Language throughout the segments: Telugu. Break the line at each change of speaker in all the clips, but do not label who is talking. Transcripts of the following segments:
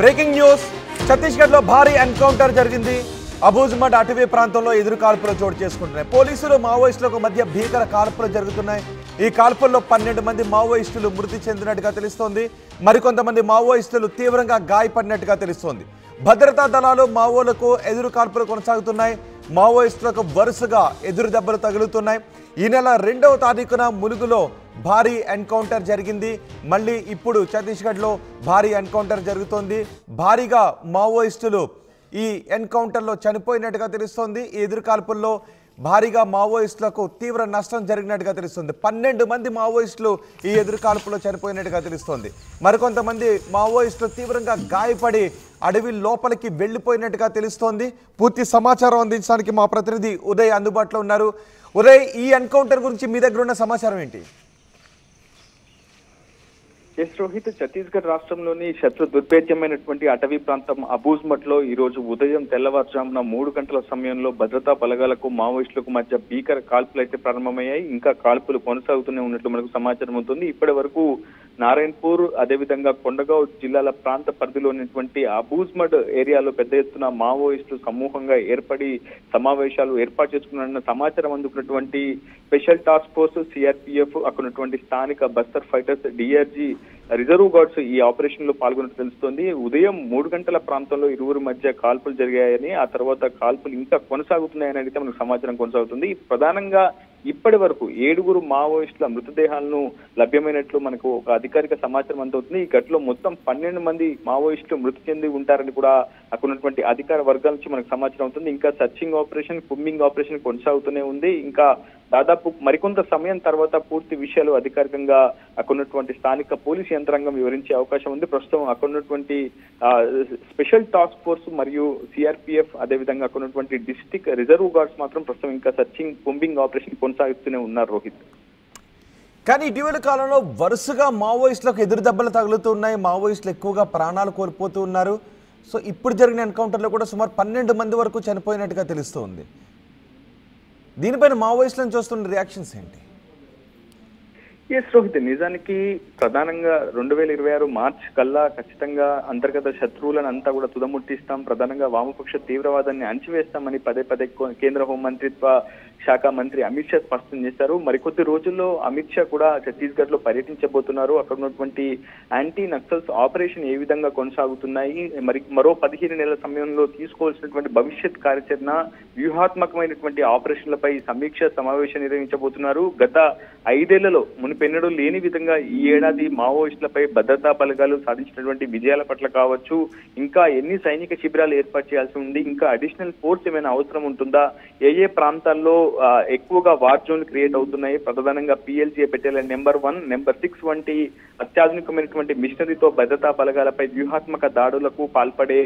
బ్రేకింగ్ న్యూస్ ఛత్తీస్గఢ్ లో భారీ ఎన్కౌంటర్ జరిగింది. అబూజ్మడ్ అటవీ ప్రాంతంలో ఎదురు కాల్పులు చోటు చేసుకుంటున్నాయి. పోలీసులు మావోయిస్టులకు మధ్య భీకర కాల్పులు జరుగుతున్నాయి. ఈ కాల్పుల్లో 12 మంది మావోయిస్టులు మృతి చెందినట్టుగా తెలుస్తోంది. మరికొంతమంది మావోయిస్టులు తీవ్రంగా గాయపడినట్టుగా తెలుస్తోంది. భద్రతా దళాలు మావోలకు ఎదురు కాల్పులు కొనసాగుతున్నాయి. మావోయిస్టులకు వరుసగా ఎదురు దెబ్బలు తగులుతున్నాయి. ఈ నెల 2వ తారీఖున ములుగులో భారీ ఎన్కౌంటర్ జరిగింది. మళ్ళీ ఇప్పుడు ఛత్తీస్గఢ్లో భారీ ఎన్కౌంటర్ జరుగుతోంది. భారీగా మావోయిస్టులు ఈ ఎన్కౌంటర్లో చనిపోయినట్టుగా తెలుస్తోంది. ఈ ఎదురు కాల్పుల్లో భారీగా మావోయిస్టులకు తీవ్ర నష్టం జరిగినట్టుగా తెలుస్తుంది. 12 మంది మావోయిస్టులు ఈ ఎదురు కాల్పులో చనిపోయినట్టుగా తెలుస్తోంది. మరికొంతమంది మావోయిస్టులు తీవ్రంగా గాయపడి అడవి లోపలికి వెళ్ళిపోయినట్టుగా తెలుస్తోంది. పూర్తి సమాచారం అందించడానికి మా ప్రతినిధి ఉదయ్ అందుబాటులో ఉన్నారు. ఉదయ్, ఈ ఎన్కౌంటర్ గురించి మీ దగ్గర ఉన్న సమాచారం ఏంటి?
ఎస్ రోహిత్, ఛత్తీస్గఢ్ రాష్ట్రంలోని శత్రు దుర్భేద్యమైనటువంటి అటవీ ప్రాంతం అబూజ్మడ్ లో ఈ రోజు ఉదయం తెల్లవారుజామున 3 గంటల సమయంలో భద్రతా బలగాలకు మావోయిస్టులకు మధ్య భీకర కాల్పులు అయితే ప్రారంభమయ్యాయి. ఇంకా కాల్పులు కొనసాగుతూనే ఉన్నట్లు మనకు సమాచారం అవుతుంది. ఇప్పటి వరకు నారాయణపూర్, అదేవిధంగా కొండగావ్ జిల్లాల ప్రాంత పరిధిలో ఉన్నటువంటి అబూజ్మడ్ ఏరియాలో పెద్ద ఎత్తున మావోయిస్టులు సమూహంగా ఏర్పడి సమావేశాలు ఏర్పాటు చేసుకున్న సమాచారం అందుకున్నటువంటి స్పెషల్ టాస్క్ ఫోర్స్, సిఆర్పిఎఫ్, అక్కడ ఉన్నటువంటి స్థానిక Bastar fighters, DRG, reserve guards ఈ ఆపరేషన్ లో పాల్గొన్నట్టు తెలుస్తోంది. ఉదయం 3 గంటల ప్రాంతంలో ఇరువురి మధ్య కాల్పులు జరిగాయని, ఆ తర్వాత కాల్పులు ఇంకా కొనసాగుతున్నాయని అయితే మనకు సమాచారం కొనసాగుతుంది. ప్రధానంగా ఇప్పటి వరకు 7 మావోయిస్టుల మృతదేహాలను లభ్యమైనట్లు మనకు ఒక అధికారిక సమాచారం అందుతుంది. ఈ ఘటనలో మొత్తం 12 మంది మావోయిస్టులు మృతి చెంది ఉంటారని కూడా అక్కడ ఉన్నటువంటి అధికార వర్గాల నుంచి మనకు సమాచారం అవుతుంది. ఇంకా సర్చింగ్ ఆపరేషన్, కుమ్మింగ్ ఆపరేషన్ కొనసాగుతూనే ఉంది. ఇంకా దాదాపు మరికొంత సమయం తర్వాత పూర్తి విషయాలు అధికారికంగా అక్కడ ఉన్నటువంటి స్థానిక పోలీసు యంత్రాంగం వివరించే అవకాశం ఉంది. ప్రస్తుతం అక్కడ ఉన్నటువంటి స్పెషల్ టాస్క్ ఫోర్స్ మరియు సిఆర్పిఎఫ్, అదేవిధంగా అక్కడ ఉన్నటువంటి డిస్ట్రిక్ట్ రిజర్వ్ గార్డ్స్ మాత్రం ప్రస్తుతం ఇంకా సర్చింగ్, కుమ్మింగ్ ఆపరేషన్ కొనసాగుతూనే ఉన్నారు రోహిత్.
కానీ ఇటీవల కాలంలో వరుసగా మావోయిస్టులకు ఎదురు దెబ్బలు తగులుతున్నాయి. మావోయిస్టులు ఎక్కువగా ప్రాణాలు కోల్పోతూ ఉన్నారు. సో ఇప్పుడు జరిగిన ఎన్కౌంటర్లో కూడా సుమారు 12 మంది వరకు చనిపోయినట్టుగా తెలుస్తోంది. దీనిపైన మావోయిస్టులను చూస్తున్న రియాక్షన్స్ ఏంటి?
ఎస్ రోహిత్, నిజానికి ప్రధానంగా 2026 మార్చ్ కల్లా ఖచ్చితంగా అంతర్గత శత్రువులను అంతా కూడా తుదముట్టిస్తాం, ప్రధానంగా వామపక్ష తీవ్రవాదాన్ని అణచివేస్తామని పదే పదే కేంద్ర హోంమంత్రిత్వ శాఖ మంత్రి అమిత్ షా స్పష్టం చేశారు. మరికొద్ది రోజుల్లో అమిత్ షా కూడా ఛత్తీస్గఢ్ లో పర్యటించబోతున్నారు. అక్కడ ఉన్నటువంటి యాంటీ నక్సల్స్ ఆపరేషన్ ఏ విధంగా కొనసాగుతున్నాయి, మరో 15 నెలల సమయంలో తీసుకోవాల్సినటువంటి భవిష్యత్ కార్యాచరణ, వ్యూహాత్మకమైనటువంటి ఆపరేషన్లపై సమీక్ష సమావేశం నిర్వహించబోతున్నారు. గత 5 ఏళ్లలో మునిపెన్నడూ లేని విధంగా ఈ ఏడాది మావోయిస్టులపై భద్రతా బలగాలు సాధించినటువంటి విజయాల పట్ల కావచ్చు, ఇంకా ఎన్ని సైనిక శిబిరాలు ఏర్పాటు చేయాల్సి ఉంది, ఇంకా అడిషనల్ ఫోర్స్ ఏమైనా అవసరం ఉంటుందా, ఏ ప్రాంతాల్లో ఎక్కువగా వార్ జోన్లు క్రియేట్ అవుతున్నాయి, ప్రధానంగా పిఎల్జీఏ బెటాలియన్ నెంబర్ 1, నెంబర్ 6 వంటి అత్యాధునికమైనటువంటి మిషనరీతో భద్రతా బలగాలపై వ్యూహాత్మక దాడులకు పాల్పడే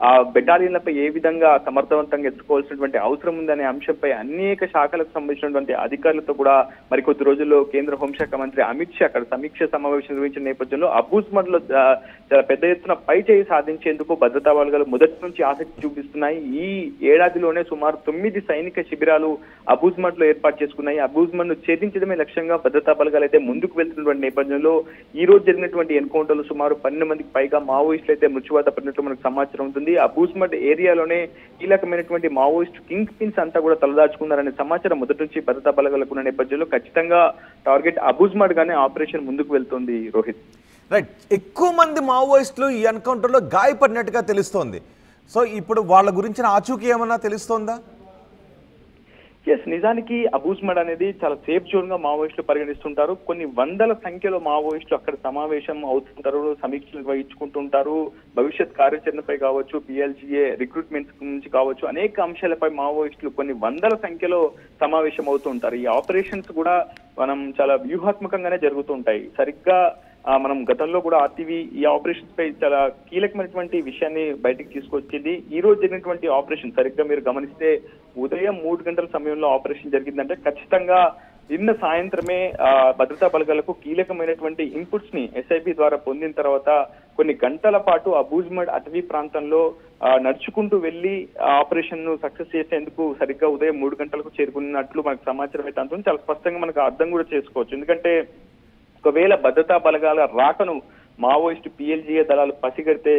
ఆ బెటాలియన్లపై ఏ విధంగా సమర్థవంతంగా ఎత్తుకోవాల్సినటువంటి అవసరం ఉందనే అంశంపై అనేక శాఖలకు సంబంధించినటువంటి అధికారులతో కూడా మరికొద్ది రోజుల్లో కేంద్ర హోంశాఖ మంత్రి అమిత్ షా అక్కడ సమీక్ష సమావేశం నిర్వహించిన నేపథ్యంలో అబూజ్మడ్ లో చాలా పెద్ద ఎత్తున పై చేయి సాధించేందుకు భద్రతా బలగాలు మొదటి నుంచి ఆసక్తి చూపిస్తున్నాయి. ఈ ఏడాదిలోనే సుమారు 9 సైనిక శిబిరాలు అబూజ్మడ్ లో ఏర్పాటు చేసుకున్నాయి. అబూజ్మడ్ ను ఛేదించడమే లక్ష్యంగా భద్రతా బలగాలు అయితే ముందుకు వెళ్తున్నటువంటి నేపథ్యంలో ఈ రోజు జరిగినటువంటి ఎన్కౌంటర్లు సుమారు 12 మందికి పైగా మావోయిస్టులు అయితే మృత్యువాత పడినట్లు మనకు సమాచారం ఉంటుంది. అబూజ్మడ్ ఏరియాలోనే కీలకమైనటువంటి మావోయిస్ట్ కింగ్ పిన్స్ అంతా కూడా తలదాచుకున్నారనే సమాచారం మొదటి నుంచి భద్రతా బలగాలకు ఉన్న నేపథ్యంలో ఖచ్చితంగా టార్గెట్ అబూజ్మడ్ గానే ఆపరేషన్ ముందుకు వెళ్తోంది రోహిత్.
రైట్, ఎక్కువ మంది మావోయిస్టులు ఈ ఎన్కౌంటర్లో గాయపడినట్టుగా తెలుస్తోంది. సో ఇప్పుడు వాళ్ళ గురించిన ఆచూకీ ఏమన్నా తెలుస్తోందా?
ఎస్, నిజానికి అబూజ్మడ్ అనేది చాలా సేఫ్ జోన్ గా మావోయిస్టులు పరిగణిస్తుంటారు. కొన్ని వందల సంఖ్యలో మావోయిస్టులు అక్కడ సమావేశం అవుతుంటారు, సమీక్షలు నిర్వహించుకుంటుంటారు. భవిష్యత్ కార్యాచరణపై కావచ్చు, పిఎల్జీఏ రిక్రూట్మెంట్ నుంచి కావచ్చు, అనేక అంశాలపై మావోయిస్టులు కొన్ని వందల సంఖ్యలో సమావేశం అవుతూ ఉంటారు. ఈ ఆపరేషన్స్ కూడా మనం చాలా వ్యూహాత్మకంగానే జరుగుతుంటాయి. సరిగ్గా మనం గతంలో కూడా ఆర్టీవీ ఈ ఆపరేషన్స్ పై చాలా కీలకమైనటువంటి విషయాన్ని బయటకు తీసుకొచ్చింది. ఈ రోజు జరిగినటువంటి ఆపరేషన్ సరిగ్గా మీరు గమనిస్తే ఉదయం 3 గంటల సమయంలో ఆపరేషన్ జరిగిందంటే ఖచ్చితంగా నిన్న సాయంత్రమే భద్రతా బలగాలకు కీలకమైనటువంటి ఇన్పుట్స్ ని ఎస్ఐబి ద్వారా పొందిన తర్వాత కొన్ని గంటల పాటు అబూజ్మడ్ అటవీ ప్రాంతంలో నడుచుకుంటూ వెళ్లి ఆపరేషన్ ను సక్సెస్ చేసేందుకు సరిగ్గా ఉదయం 3 గంటలకు చేరుకున్నట్లు మనకు సమాచారం అయితే అందుతుంది. చాలా స్పష్టంగా మనకు అర్థం కూడా చేసుకోవచ్చు. ఎందుకంటే ఒకవేళ భద్రతా బలగాల రాకను మావోయిస్టు పిఎల్జీఏ దళాలు పసిగడితే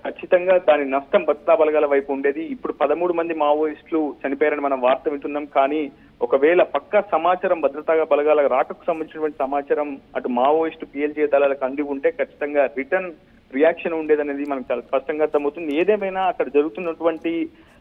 ఖచ్చితంగా దాని నష్టం భద్రతా బలగాల వైపు ఉండేది. ఇప్పుడు 13 మంది మావోయిస్టులు చనిపోయారని మనం వార్త వింటున్నాం. కానీ ఒకవేళ పక్కా సమాచారం భద్రతా బలగాల రాకకు సంబంధించినటువంటి సమాచారం అటు మావోయిస్టు PLJ దళాలకు అంది ఉంటే ఖచ్చితంగా రిటర్న్ రియాక్షన్ ఉండేదనేది మనకు చాలా స్పష్టంగా అర్థమవుతుంది. ఏదేమైనా అక్కడ జరుగుతున్నటువంటి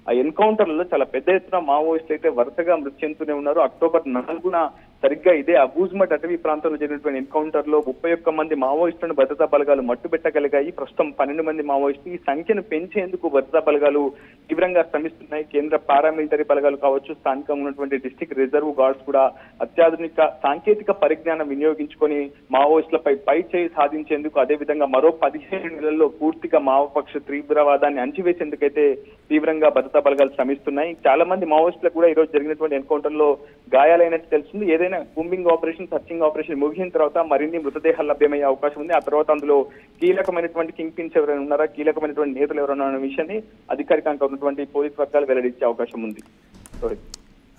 ఆ ఎన్కౌంటర్లలో చాలా పెద్ద ఎత్తున మావోయిస్టులు అయితే వరుసగా మృతి చెందుతూనే ఉన్నారు. అక్టోబర్ 4న సరిగ్గా ఇదే అబూజ్మట్ అటవీ ప్రాంతంలో జరిగినటువంటి ఎన్కౌంటర్ లో 31 మంది మావోయిస్టులను భద్రతా బలగాలు మట్టుబెట్టగలిగాయి. ప్రస్తుతం 12 మంది మావోయిస్టులు. ఈ సంఖ్యను పెంచేందుకు భద్రతా బలగాలు తీవ్రంగా శ్రమిస్తున్నాయి. కేంద్ర పారామిలిటరీ బలగాలు కావచ్చు, స్థానికంగా ఉన్నటువంటి డిస్ట్రిక్ట్ రిజర్వ్ గార్డ్స్ కూడా అత్యాధునిక సాంకేతిక పరిజ్ఞానం వినియోగించుకొని మావోయిస్టులపై పై చేయి సాధించేందుకు, అదేవిధంగా మరో 15 నెలల్లో పూర్తిగా మావోపక్ష తీవ్రవాదాన్ని అణచివేసేందుకైతే తీవ్రంగా భద్రతా బలగాలు శ్రమిస్తున్నాయి. చాలా మంది మావోయిస్టులకు కూడా ఈ రోజు జరిగినటువంటి ఎన్కౌంటర్ లో గాయాలైనట్టు తెలుస్తుంది. ఏదైనా కూంబింగ్ ఆపరేషన్, సర్చింగ్ ఆపరేషన్ ముగిసిన తర్వాత మరిన్ని మృతదేహాలు లభ్యమయ్యే అవకాశం ఉంది. ఆ తర్వాత అందులో కీలకమైనటువంటి కింగ్ పిన్స్ ఎవరైనా ఉన్నారా, కీలకమైనటువంటి నేతలు ఎవరైనా అనే విషయాన్ని అధికారికంగా ఉన్నటువంటి పోలీస్ వర్గాలు వెల్లడించే అవకాశం ఉంది.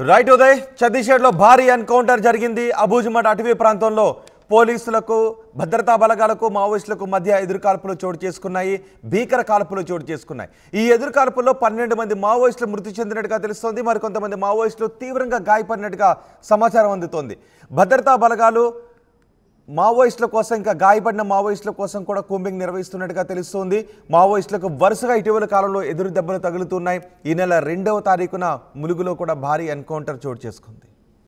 రైట్ ఉదయ్, ఛత్తీస్గఢ్ లో భారీ ఎన్కౌంటర్ జరిగింది. అబూజ్మట్ అటవీ ప్రాంతంలో పోలీసులకు, భద్రతా బలగాలకు, మావోయిస్టులకు మధ్య ఎదురుకాల్పులు చోటు చేసుకున్నాయి. భీకర కాల్పులు చోటు చేసుకున్నాయి. ఈ ఎదురుకాల్పుల్లో 12 మంది మావోయిస్టులు మృతి చెందినట్టుగా తెలుస్తోంది. మరికొంతమంది మావోయిస్టులు తీవ్రంగా గాయపడినట్టుగా సమాచారం అందుతోంది. భద్రతా బలగాలు మావోయిస్టుల కోసం, ఇంకా గాయపడిన మావోయిస్టుల కోసం కూడా కూంబింగ్ నిర్వహిస్తున్నట్టుగా తెలుస్తోంది. మావోయిస్టులకు వరుసగా ఇటీవల కాలంలో ఎదురు దెబ్బలు తగులుతున్నాయి. ఈ నెల 2వ తారీఖున ములుగులో కూడా భారీ ఎన్కౌంటర్ చోటు చేసుకుంది.